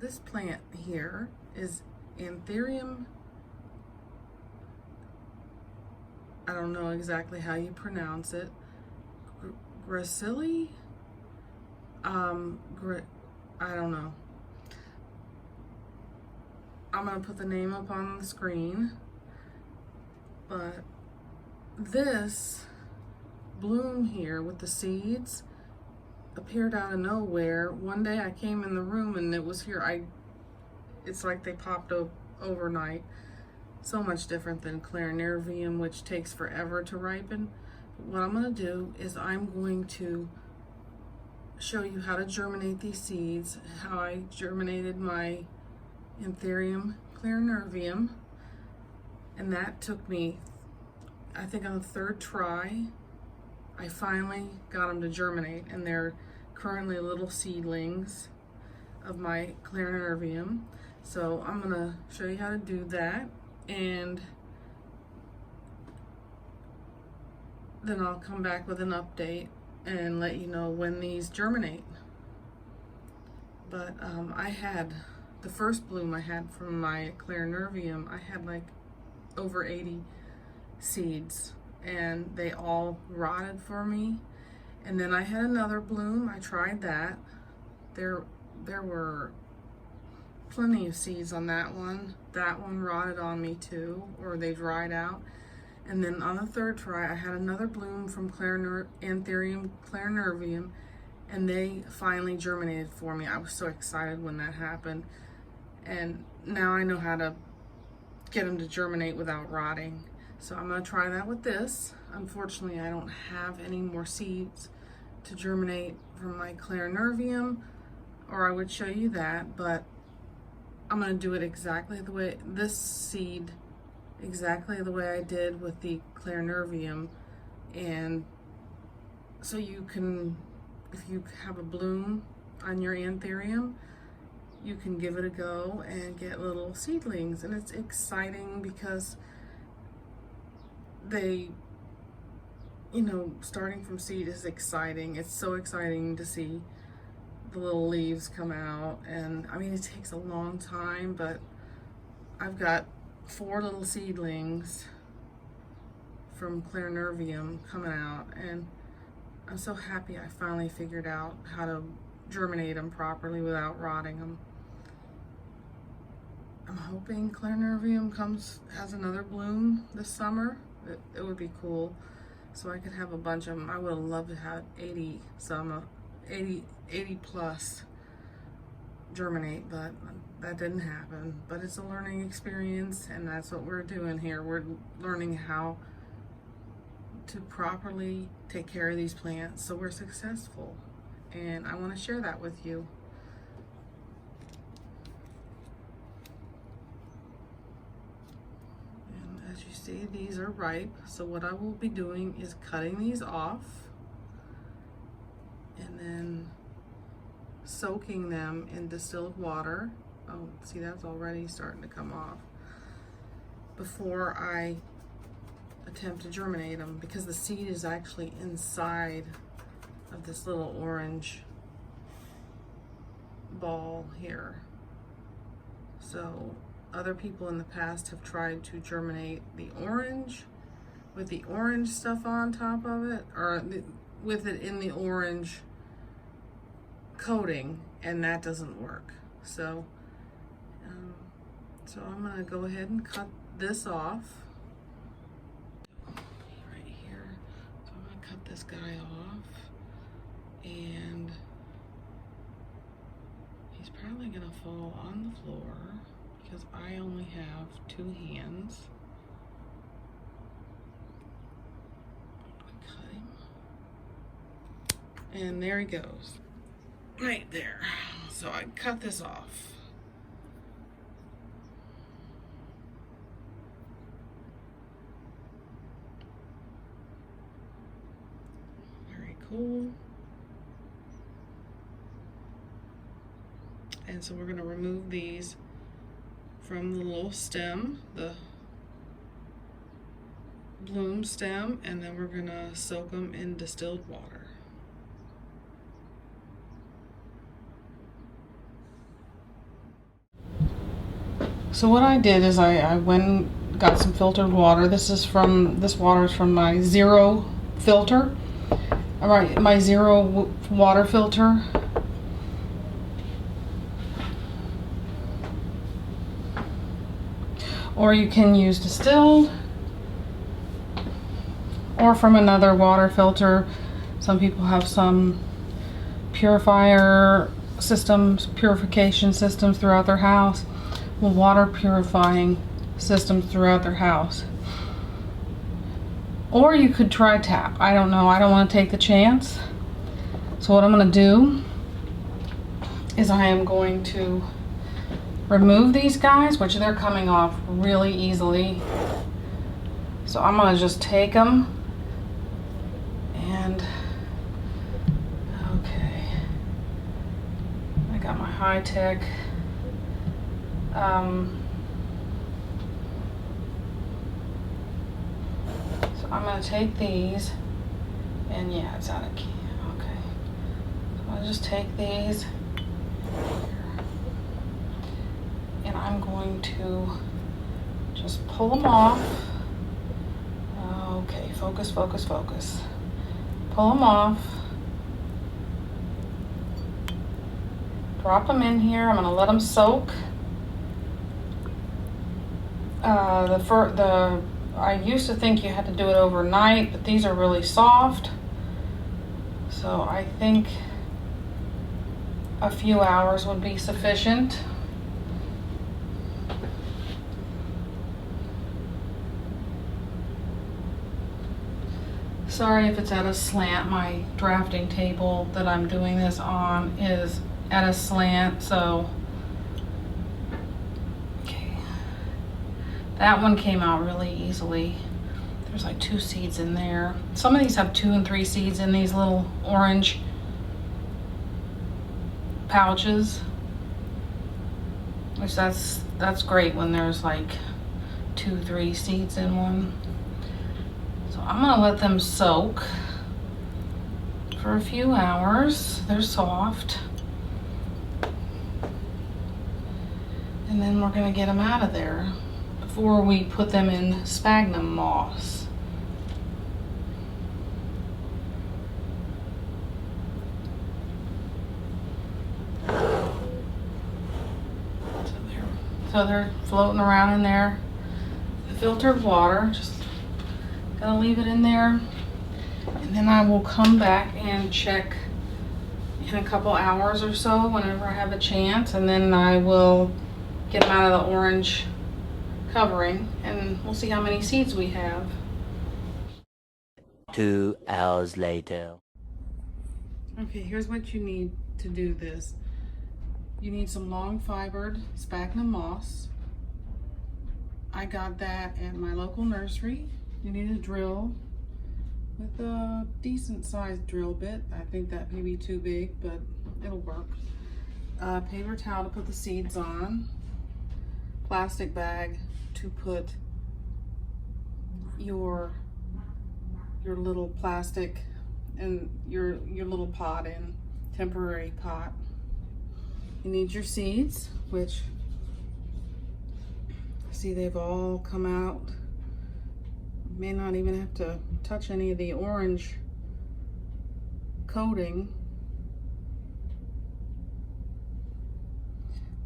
This plant here is Anthurium. I don't know exactly how you pronounce it. Gracilli? I don't know. I'm gonna put the name up on the screen. But this bloom here with the seeds appeared out of nowhere. One day I came in the room and it was here. It's like they popped up overnight. So much different than Clarinervium, which takes forever to ripen. But what I'm going to do is I'm going to show you how to germinate these seeds, how I germinated my Anthurium Clarinervium, and that took me, I think, on the third try. I finally got them to germinate, and they're currently little seedlings of my Clarinervium. So I'm going to show you how to do that, and then I'll come back with an update and let you know when these germinate. But I had the first bloom I had from my Clarinervium, I had like over 80 seeds, and they all rotted for me. And then I had another bloom. I tried that. There were plenty of seeds on that one. That one rotted on me too, or they dried out. And then on the third try, I had another bloom from Anthurium Clarinervium, and they finally germinated for me. I was so excited when that happened. And now I know how to get them to germinate without rotting. So I'm gonna try that with this. Unfortunately, I don't have any more seeds to germinate from my Clarinervium, or I would show you that, but I'm gonna do it exactly the way, this seed, exactly the way I did with the Clarinervium. And so you can, if you have a bloom on your Anthurium, you can give it a go and get little seedlings. And it's exciting because they, you know, starting from seed is exciting. It's so exciting to see the little leaves come out. And I mean, it takes a long time, but I've got 4 little seedlings from Clarinervium coming out, and I'm so happy I finally figured out how to germinate them properly without rotting them. I'm hoping Clarinervium has another bloom this summer. It would be cool, so I could have a bunch of them. I would have loved to have 80 plus germinate, but that didn't happen. But it's a learning experience, and that's what we're doing here. We're learning how to properly take care of these plants so we're successful, and I want to share that with you. And as you see, these are ripe, so what I will be doing is cutting these off and then soaking them in distilled water. Oh, see, that's already starting to come off, before I attempt to germinate them, because the seed is actually inside of this little orange ball here. So other people in the past have tried to germinate the orange with the orange stuff on top of it, or with it in the orange coating, and that doesn't work. So I'm gonna go ahead and cut this off right here. So I'm gonna cut this guy off, and he's probably gonna fall on the floor because I only have 2 hands. Cut him. And there he goes. Right there. So I cut this off. Very cool. And so we're going to remove these from the little stem, the bloom stem, and then we're going to soak them in distilled water. So what I did is I went and got some filtered water. This water is from my Zero filter. My Zero water filter. Or you can use distilled, or from another water filter. Some people have some purification systems throughout their house. Well, water purifying systems throughout their house. Or you could try tap. I don't know. I don't want to take the chance. So what I'm going to do is I am going to remove these guys, which they're coming off really easily. So I'm going to just take them and okay. I got my high-tech so I'm going to take these, and yeah, it's out of key. Okay. So I'll just take these and I'm going to just pull them off. Okay, focus, focus, focus. Pull them off. Drop them in here. I'm going to let them soak. I used to think you had to do it overnight, but these are really soft. So I think a few hours would be sufficient. Sorry if it's at a slant. My drafting table that I'm doing this on is at a slant, so okay. That one came out really easily. There's like 2 seeds in there. Some of these have 2 and 3 seeds in these little orange pouches, which that's great when there's like 2, 3 seeds in one. So I'm gonna let them soak for a few hours. They're soft. And then we're gonna get them out of there before we put them in sphagnum moss. So they're floating around in there. The filtered water, just gonna leave it in there. And then I will come back and check in a couple hours or so whenever I have a chance. And then I will get them out of the orange covering and we'll see how many seeds we have. 2 hours later. Okay, here's what you need to do this. You need some long fibered sphagnum moss. I got that at my local nursery. You need a drill with a decent sized drill bit. I think that may be too big, but it'll work. Paper towel to put the seeds on. Plastic bag to put your little plastic and your little pot in, temporary pot. You need your seeds, which see they've all come out. May not even have to touch any of the orange coating.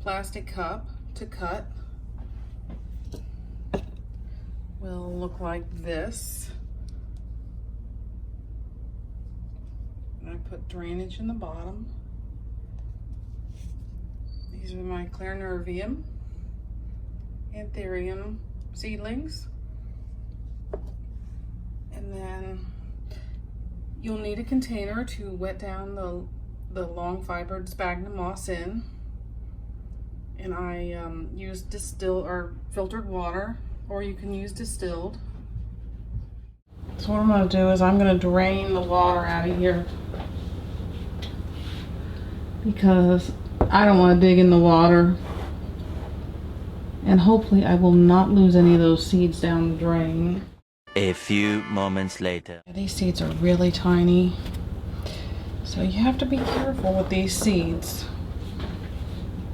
Plastic cup to cut will look like this. And I put drainage in the bottom. These are my Germinate Anthurium seedlings. And then you'll need a container to wet down the long fibered sphagnum moss in. And I use distilled or filtered water, or you can use distilled. So what I'm going to do is I'm going to drain the water out of here because I don't want to dig in the water, and hopefully I will not lose any of those seeds down the drain. A few moments later. These seeds are really tiny, so you have to be careful with these seeds.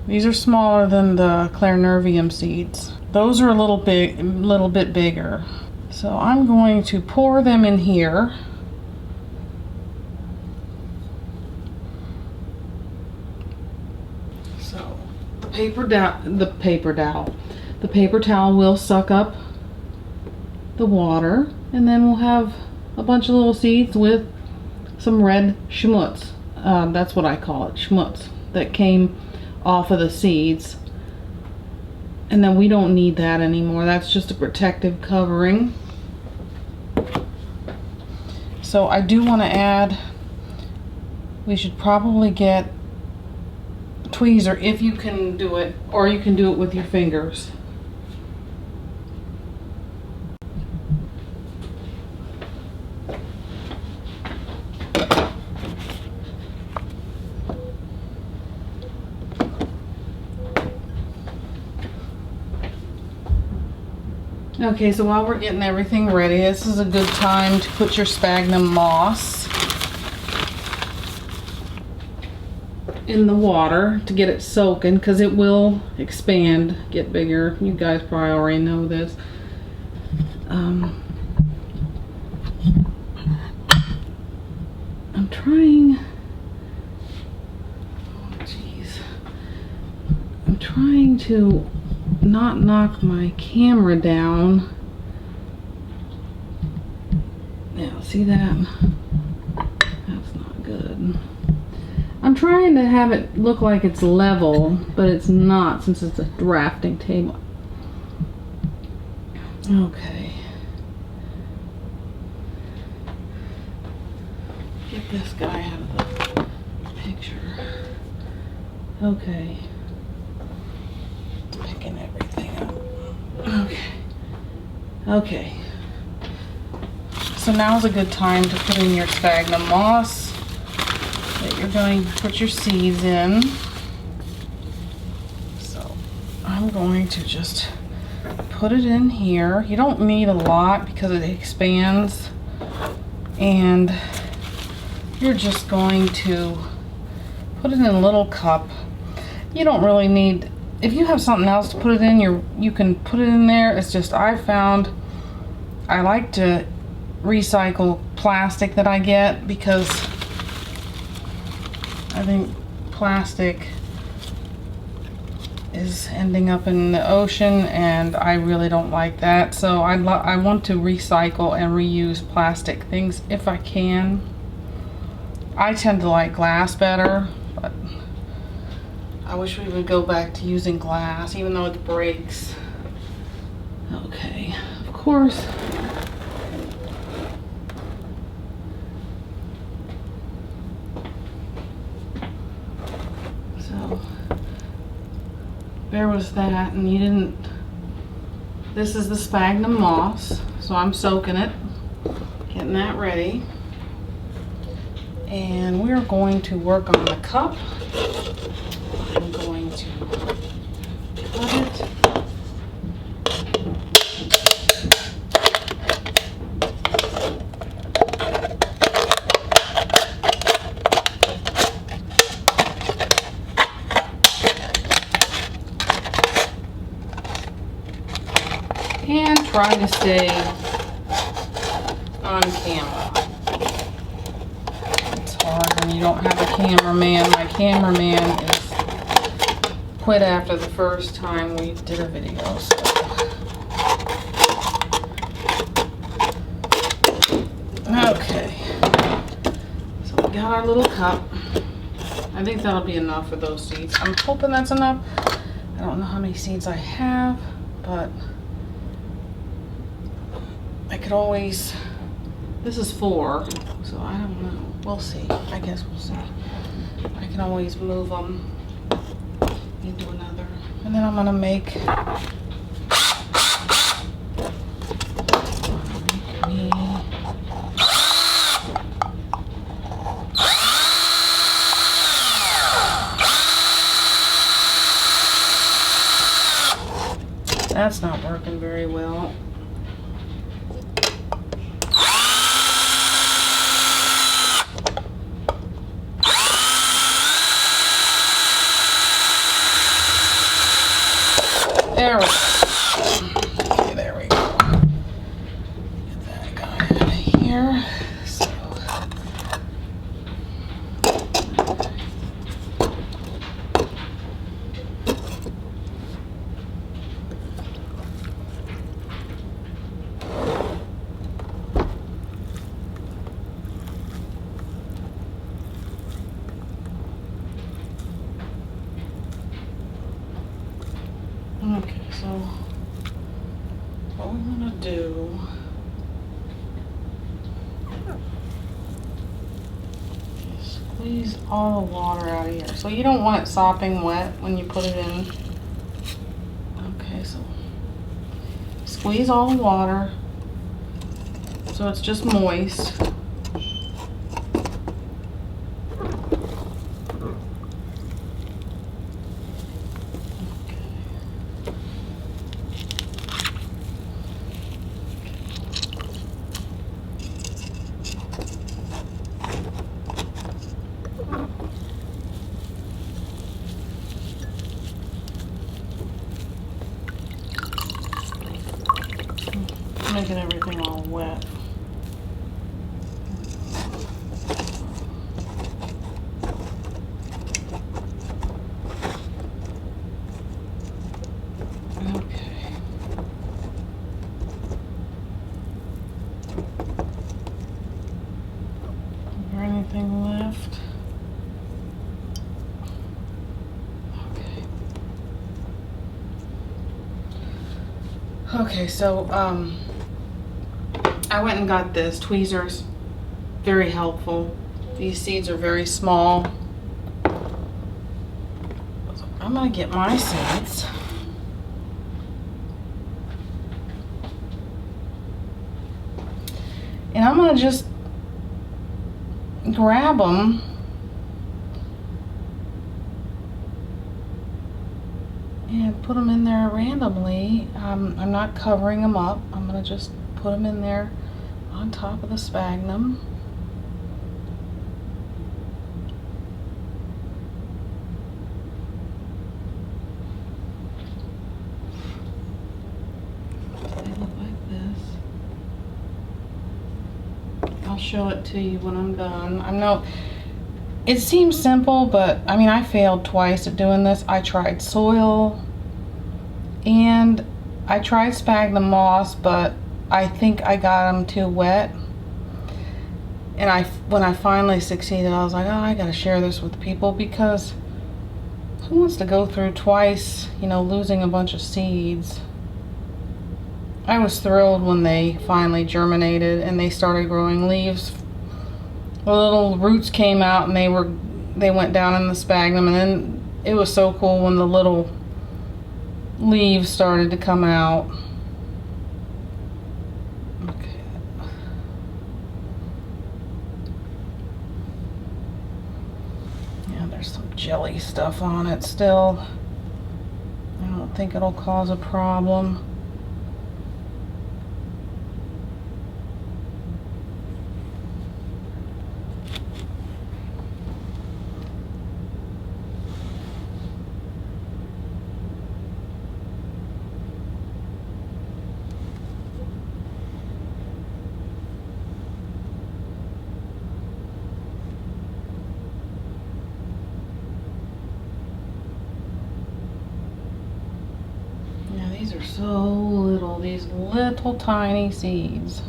These are smaller than the Clairnervium seeds. Those are a little bit bigger. So I'm going to pour them in here. So the paper towel will suck up the water, and then we'll have a bunch of little seeds with some red schmutz. That's what I call it, schmutz, that came off of the seeds. And then we don't need that anymore. That's just a protective covering. So I do want to add, we should probably get a tweezer if you can do it, or you can do it with your fingers. Okay, so while we're getting everything ready, this is a good time to put your sphagnum moss in the water to get it soaking, because it will expand, get bigger. You guys probably already know this. I'm trying, oh geez, I'm trying to not knock my camera down. Now, see that? That's not good. I'm trying to have it look like it's level, but it's not, since it's a drafting table. Okay. Get this guy out of the picture. Okay. Picking everything up. Okay. Okay. So now's a good time to put in your sphagnum moss that you're going to put your seeds in. So I'm going to just put it in here. You don't need a lot because it expands, and you're just going to put it in a little cup. You don't really need, if you have something else to put it in, you can put it in there. It's just, I found I like to recycle plastic that I get, because I think plastic is ending up in the ocean, and I really don't like that. So I want to recycle and reuse plastic things if I can. I tend to like glass better, but I wish we would go back to using glass, even though it breaks. Okay, of course. So, there was that, and you didn't, this is the sphagnum moss, so I'm soaking it, getting that ready. And we're going to work on the cup. I'm going to cut it. And try to stay on camera. It's hard when you don't have a cameraman. My cameraman is quit after the first time we did a video. So. Okay. So we got our little cup. I think that'll be enough for those seeds. I'm hoping that's enough. I don't know how many seeds I have, but I could always, this is 4, so I don't know. We'll see. I guess we'll see. I can always move them into another. And then I'm gonna make me that's not working very well. There we go. Okay, there we go. Get that guy out of here. So. Okay, so what we're gonna do is squeeze all the water out of here. So you don't want it sopping wet when you put it in. Okay, so squeeze all the water so it's just moist. Making everything all wet. Okay. Is there anything left? Okay. Okay, so I went and got this tweezers. Very helpful. These seeds are very small. So I'm gonna get my seeds. And I'm gonna just grab them and put them in there randomly. I'm not covering them up. I'm gonna just put them in there on top of the sphagnum. They look like this. I'll show it to you when I'm done. It seems simple, but I mean, I failed twice at doing this. I tried soil and I tried sphagnum moss, but I think I got them too wet. And when I finally succeeded, I was like, oh, I gotta share this with people, because who wants to go through twice, you know, losing a bunch of seeds? I was thrilled when they finally germinated and they started growing leaves. The little roots came out and they went down in the sphagnum, and then it was so cool when the little leaves started to come out. Okay. Yeah, there's some jelly stuff on it still. I don't think it'll cause a problem. These are so little, these little tiny seeds.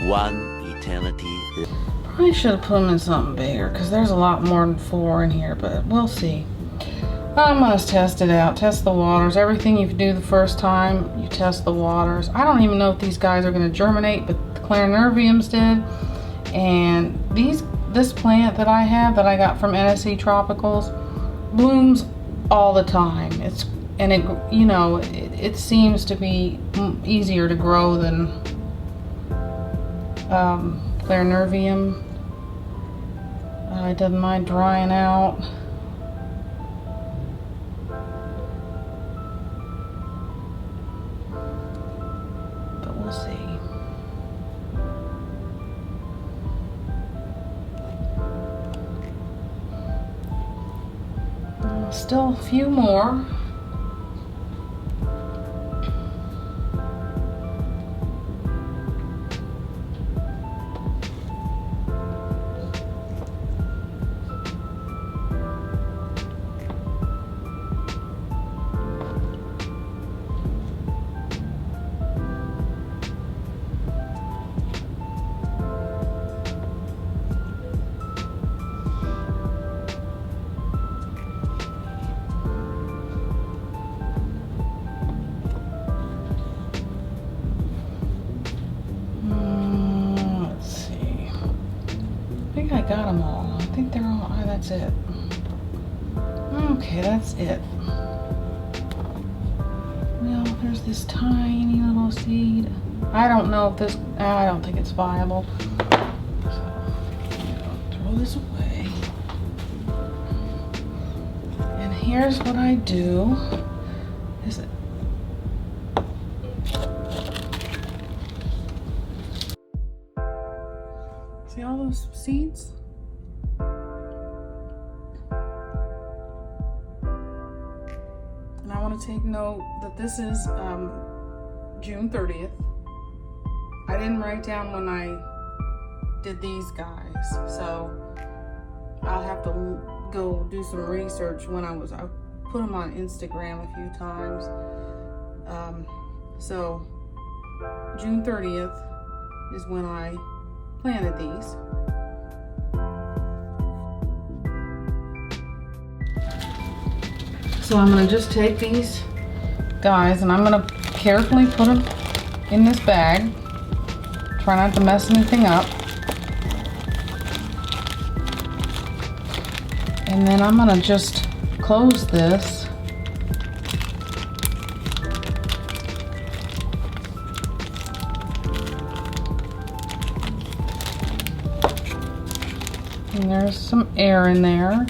One eternity. I should have put them in something bigger, because there's a lot more than 4 in here, but we'll see. I'm going to test it out, test the waters. Everything you do the first time, you test the waters. I don't even know if these guys are going to germinate, but the Clarinerviums did. And this plant that I got from NSC Tropicals blooms all the time. It's and it, you know, it seems to be easier to grow than Nervium. It doesn't mind drying out. But we'll see. Still a few more. I got them all. I think they're all, oh, that's it. Okay, that's it. Well, there's this tiny little seed. I don't know if this, I don't think it's viable. So, throw this away. And here's what I do. Is it? See all those seeds? And I want to take note that this is June 30th. I didn't write down when I did these guys, so I'll have to go do some research when I put them on Instagram a few times. So June 30th is when I planted these. So I'm going to just take these guys and I'm going to carefully put them in this bag. Try not to mess anything up. And then I'm going to just close this. And there's some air in there.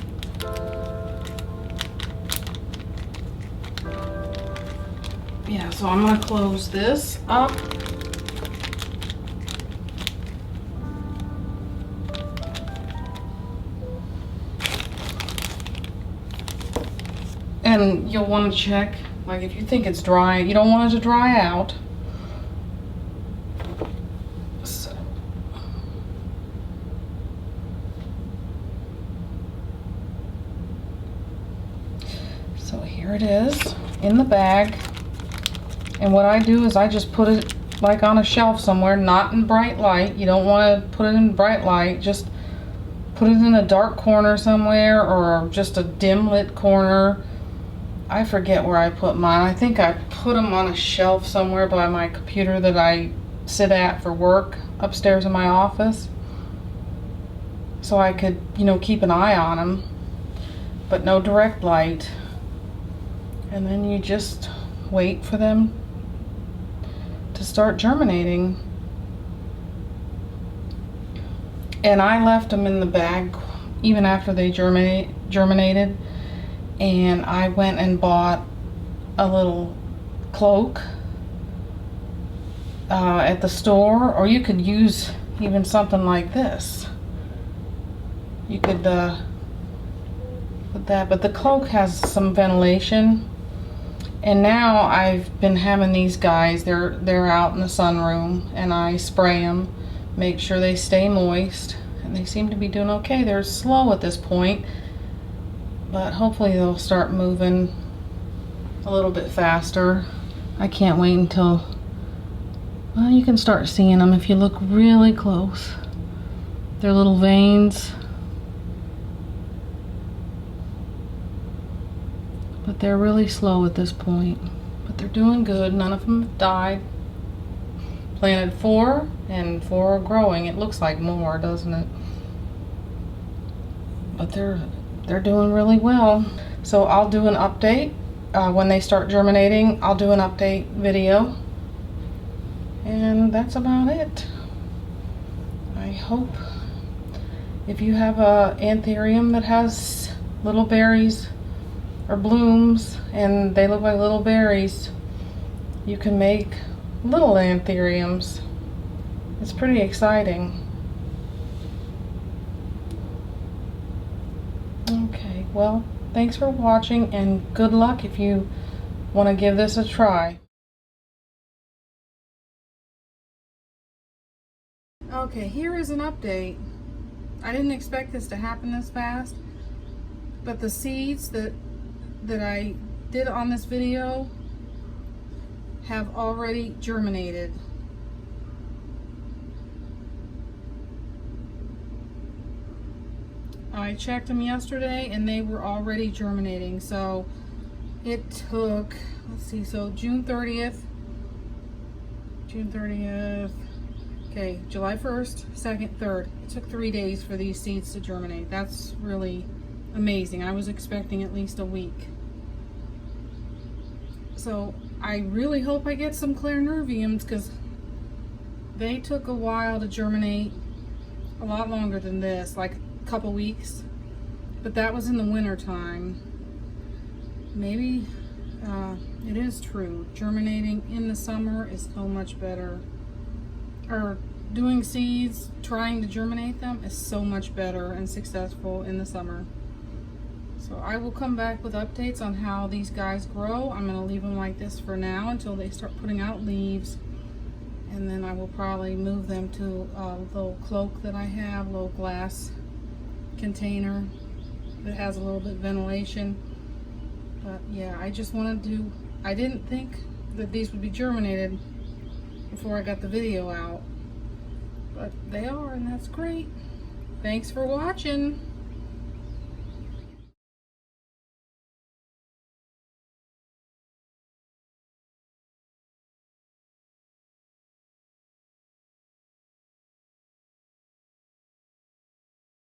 Yeah, so I'm going to close this up. And you'll want to check, like if you think it's dry, you don't want it to dry out. So here it is in the bag. And what I do is I just put it like on a shelf somewhere, not in bright light. You don't want to put it in bright light. Just put it in a dark corner somewhere or just a dim lit corner. I forget where I put mine. I think I put them on a shelf somewhere by my computer that I sit at for work upstairs in my office. So I could, you know, keep an eye on them, but no direct light. And then you just wait for them to start germinating. And I left them in the bag even after they germinated. And I went and bought a little cloak at the store, or you could use even something like this. You could put that, but the cloak has some ventilation. And now I've been having these guys, they're out in the sunroom, and I spray them, make sure they stay moist, and they seem to be doing okay. They're slow at this point, but hopefully they'll start moving a little bit faster. I can't wait until, well, you can start seeing them if you look really close. Their little veins. But they're really slow at this point. But they're doing good. None of them have died. Planted 4, and 4 are growing. It looks like more, doesn't it? But they're doing really well. So I'll do an update when they start germinating, I'll do an update video. And that's about it. I hope if you have a anthurium that has little berries or blooms and they look like little berries, you can make little anthuriums. It's pretty exciting. Okay, well, thanks for watching and good luck if you want to give this a try. Okay, here is an update. I didn't expect this to happen this fast, but the seeds that I did on this video have already germinated. I checked them yesterday and they were already germinating. So it took, let's see, so June 30th, okay, July 1st, 2nd, 3rd. It took 3 days for these seeds to germinate. That's really amazing. I was expecting at least a week. So I really hope I get some clairnerviums because they took a while to germinate, a lot longer than this, like a couple weeks. But that was in the winter time. Maybe it is true. Germinating in the summer is so much better. Or doing seeds, trying to germinate them is so much better and successful in the summer. So I will come back with updates on how these guys grow. I'm going to leave them like this for now until they start putting out leaves. And then I will probably move them to a little cloak that I have, a little glass container that has a little bit of ventilation. But yeah, I just wanted to, I didn't think that these would be germinated before I got the video out. But they are, and that's great. Thanks for watching.